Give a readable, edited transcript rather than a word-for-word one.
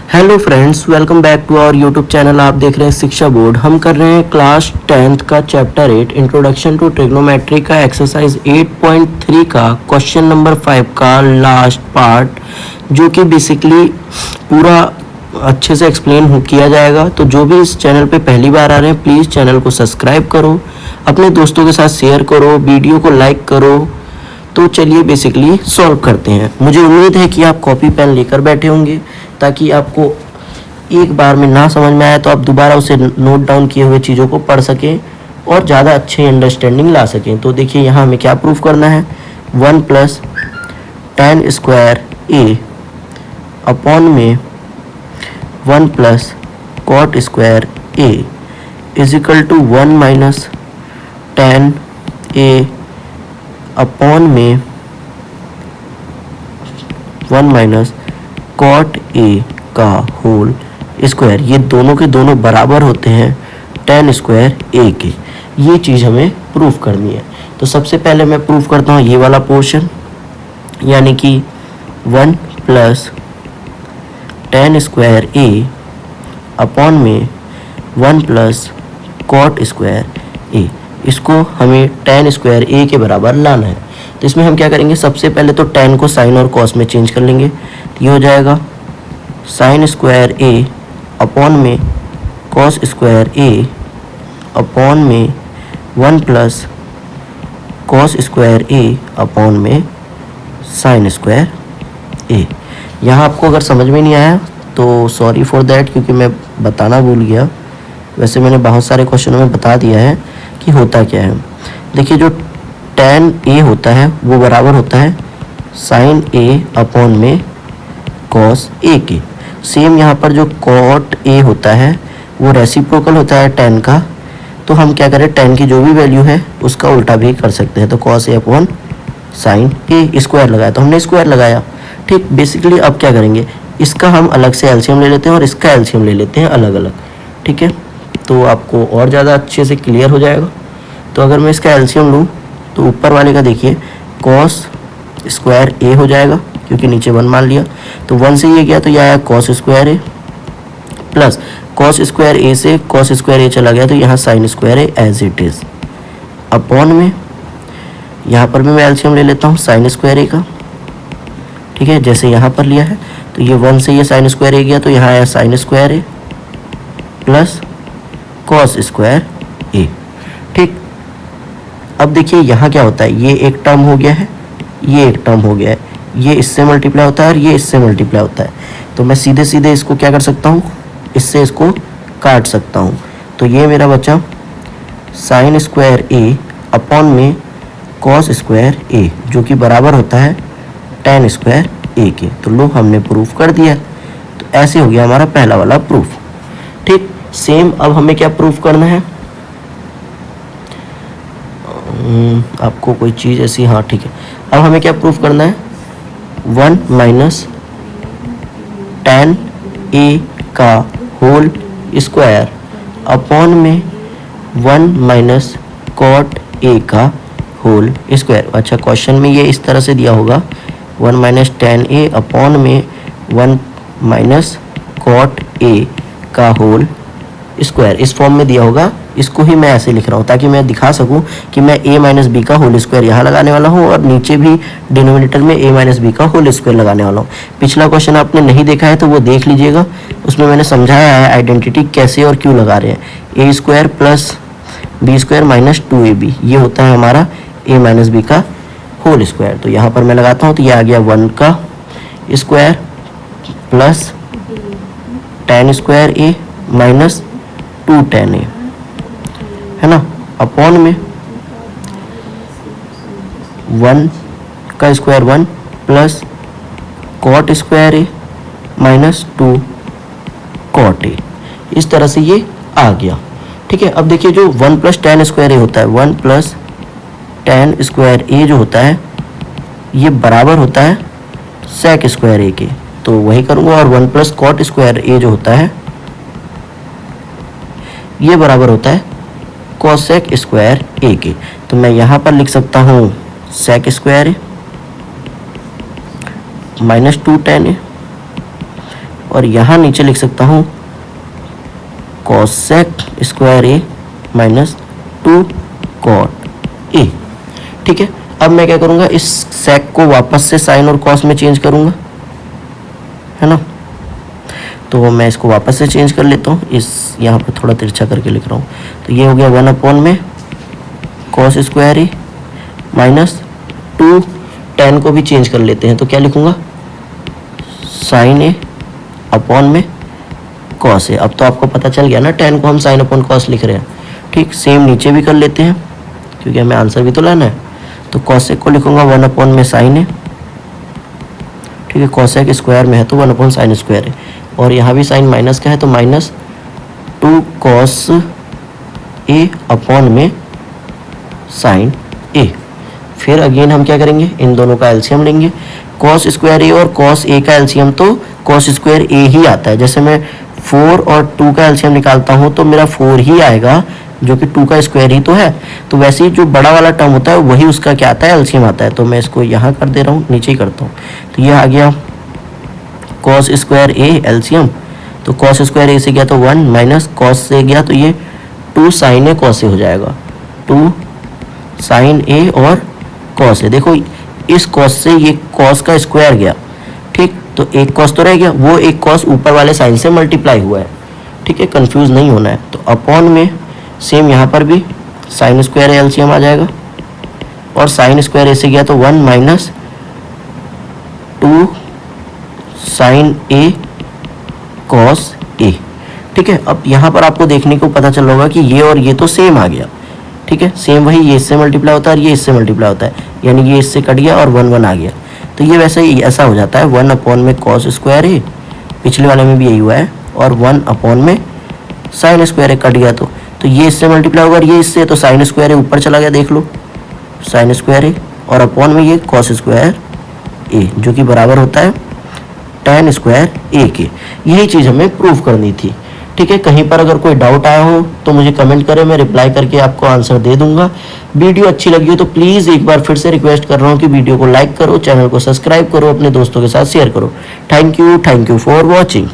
Hello friends, welcome back to our YouTube channel. आप देख रहे हैं शिक्षा बोर्ड। हम कर रहे हैं क्लास 10th का चैप्टर 8 इंट्रोडक्शन टू ट्रिग्नोमेट्री का एक्सरसाइज 8.3 का क्वेश्चन नंबर 5 का लास्ट पार्ट, जो कि बेसिकली पूरा अच्छे से एक्सप्लेन किया जाएगा। तो जो भी इस चैनल पे पहली बार आ रहे हैं, प्लीज़ चैनल को सब्सक्राइब करो, अपने दोस्तों के साथ शेयर करो, वीडियो को लाइक करो। तो चलिए बेसिकली सॉल्व करते हैं। मुझे उम्मीद है कि आप कॉपी पेन लेकर बैठे होंगे, ताकि आपको एक बार में ना समझ में आए तो आप दोबारा उसे नोट डाउन किए हुए चीज़ों को पढ़ सकें और ज़्यादा अच्छे अंडरस्टैंडिंग ला सकें। तो देखिए यहाँ हमें क्या प्रूफ करना है। 1 + tan स्क्वायर a अपॉन में 1 + cot square a is equal to 1 - tan a upon में 1 - cot a का होल स्क्वायर। ये दोनों के दोनों बराबर होते हैं tan स्क्वायर a के। ये चीज़ हमें प्रूफ करनी है। तो सबसे पहले मैं प्रूफ करता हूँ ये वाला पोर्शन, यानी कि 1 + tan स्क्वायर a अपॉन में 1 + cot स्क्वायर a। इसको हमें tan स्क्वायर a के बराबर लाना है। तो इसमें हम क्या करेंगे, सबसे पहले तो tan को sin और cos में चेंज कर लेंगे। ये हो जाएगा sin स्क्वायर a अपॉन में cos स्क्वायर a अपॉन में 1 + cos स्क्वायर a अपॉन में sin स्क्वायर a। यहाँ आपको अगर समझ में नहीं आया तो सॉरी फॉर दैट, क्योंकि मैं बताना भूल गया। वैसे मैंने बहुत सारे क्वेश्चनों में बता दिया है कि होता क्या है। देखिए, जो tan a होता है वो बराबर होता है sin a अपॉन में cos a के। सेम यहाँ पर जो cot a होता है वो रेसिप्रोकल होता है tan का। तो हम क्या करें, tan की जो भी वैल्यू है उसका उल्टा भी कर सकते हैं। तो cos a upon sin a square लगाया, तो हमने स्क्वायर लगाया। ठीक, बेसिकली अब क्या करेंगे, इसका हम अलग से एलसीएम ले लेते हैं और इसका एलसीएम ले लेते हैं अलग अलग। ठीक है, तो आपको और ज़्यादा अच्छे से क्लियर हो जाएगा। तो अगर मैं इसका एलसीएम लूँ तो ऊपर वाले का देखिए cos स्क्वायर a हो जाएगा, क्योंकि नीचे 1 मान लिया। तो 1 से ये गया तो यह आया cos square a plus cos square a से cos स्क्वायर a चला गया, तो यहाँ sin square a as it is upon में, यहाँ पर भी मैं एलसीएम ले लेता हूँ sin स्क्वायर a का। ठीक है, जैसे यहाँ पर लिया है तो ये 1 से ये sin स्क्वायर a गया, तो यहाँ आया sin square a plus cos square a। ठीक, अब देखिए यहाँ क्या होता है, ये एक टर्म हो गया है, ये एक टर्म हो गया है, ये इससे मल्टीप्लाई होता है और ये इससे मल्टीप्लाई होता है। तो मैं सीधे सीधे इसको क्या कर सकता हूँ, इससे इसको काट सकता हूँ। तो ये मेरा बचा sin स्क्वायर a अपॉन में cos स्क्वायर a, जो कि बराबर होता है tan स्क्वायर a के। तो लो, हमने प्रूफ कर दिया। तो ऐसे हो गया हमारा पहला वाला प्रूफ। ठीक, सेम अब हमें क्या प्रूफ करना है, आपको कोई चीज़ ऐसी, हाँ ठीक है। अब हमें क्या प्रूफ करना है, 1 - tan a का होल स्क्वायर अपॉन में 1 - cot a का होल स्क्वायर। अच्छा, क्वेश्चन में ये इस तरह से दिया होगा 1 - tan a अपॉन में 1 - cot a का होल स्क्वायर, इस फॉर्म में दिया होगा। इसको ही मैं ऐसे लिख रहा हूँ ताकि मैं दिखा सकूँ कि मैं a - b का होल स्क्वायर यहाँ लगाने वाला हूँ और नीचे भी डिनोमिनेटर में a - b का होल स्क्वायर लगाने वाला हूँ। पिछला क्वेश्चन आपने नहीं देखा है तो वो देख लीजिएगा, उसमें मैंने समझाया है आइडेंटिटी कैसे और क्यों लगा रहे हैं। a square plus b square minus 2ab, ये होता है हमारा a - b का होल स्क्वायर। तो यहाँ पर मैं लगाता हूँ, तो ये आ गया 1 का square plus tan square a minus 2 tan a, है ना, अपॉन में 1 का square 1 plus cot square a minus 2 cot a। इस तरह से ये आ गया। ठीक है, अब देखिए जो 1 + tan स्क्वायर a होता है, 1 + tan स्क्वायर a जो होता है ये बराबर होता है sec स्क्वायर a के। तो वही करूँगा, और 1 + cot स्क्वायर a जो होता है ये बराबर होता है cosec स्क्वायर a के। तो मैं यहाँ पर लिख सकता हूँ sec square a minus 2 tan a, और यहाँ नीचे लिख सकता हूँ cosec square A minus 2 cot A. ठीक है, अब मैं क्या करूँगा, इस सेक को वापस से साइन और कॉस में चेंज करूँगा, है ना। तो मैं इसको वापस से चेंज कर लेता हूँ, इस यहाँ पर थोड़ा तिरछा करके लिख रहा हूँ। तो ये हो गया 1 में cos square A minus 2, tan को भी चेंज कर लेते हैं, तो क्या लिखूँगा, साइन ए अपॉन में कॉस ए। अब तो आपको पता चल गया ना, tan को हम साइन अपॉन कॉस लिख रहे हैं। ठीक, सेम नीचे भी कर लेते हैं क्योंकि हमें आंसर भी तो लाना है। तो कॉसेक को लिखूँगा 1 में साइन ए। ठीक है, कॉसेक स्क्वायर में है तो 1 साइन स्क्वायर है, और यहाँ भी साइन माइनस का है तो माइनस 2 कॉस ए अपॉन में साइन ए। फिर अगेन हम क्या करेंगे, इन दोनों का एलसीएम लेंगे। कॉस स्क्वायर ए और कॉस ए का एलसीएम तो कॉस स्क्वायर ए ही आता है। जैसे मैं 4 और 2 का एलसीएम निकालता हूँ तो मेरा 4 ही आएगा, जो कि 2 का स्क्वायर ही तो है। तो वैसे ही जो बड़ा वाला टर्म होता है वही उसका क्या आता है, एलसीएम आता है। तो मैं इसको यहाँ कर दे रहा हूँ, नीचे ही करता हूँ। तो ये आ गया कॉस स्क्वायर ए एलसीएम, तो कॉस स्क्वायर ए से गया तो 1 माइनस कॉस से गया तो ये 2 साइन ए कॉस ए हो जाएगा। 2 साइन ए और कॉस ए। देखो इस कॉस से ये कॉस का स्क्वायर गया, ठीक, तो एक कॉस तो रह गया, वो एक कॉस ऊपर वाले साइन से मल्टीप्लाई हुआ है। ठीक है, कंफ्यूज नहीं होना है। तो अपॉन में सेम यहाँ पर भी साइन स्क्वायर ए एलसीएम आ जाएगा, और साइन स्क्वायर ए से गया तो 1 minus 2 sign A cos A. ठीक है, अब यहाँ पर आपको देखने को पता चल होगा कि ये और ये तो सेम आ गया। ठीक है, सेम वही, ये इससे मल्टीप्लाई होता है और ये इससे मल्टीप्लाई होता है, यानी ये इससे कट गया और 1 1 आ गया। तो ये वैसे ही ऐसा हो जाता है 1 में कॉस स्क्वायर ए, पिछले वाले में भी यही हुआ है, और 1 में साइन स्क्वायर ए कट गया। तो ये इससे मल्टीप्लाई होगा और ये इससे, तो साइन स्क्वायर ए ऊपर चला गया, देख लो साइन स्क्वायर ए, और अपॉन में ये कॉस स्क्वायर ए, जो कि बराबर होता है tan स्क्वायर ए के। यही चीज़ हमें प्रूव करनी थी। ठीक है, कहीं पर अगर कोई डाउट आया हो तो मुझे कमेंट करें, मैं रिप्लाई करके आपको आंसर दे दूंगा। वीडियो अच्छी लगी हो तो प्लीज़ एक बार फिर से रिक्वेस्ट कर रहा हूँ कि वीडियो को लाइक करो, चैनल को सब्सक्राइब करो, अपने दोस्तों के साथ शेयर करो। Thank you for watching.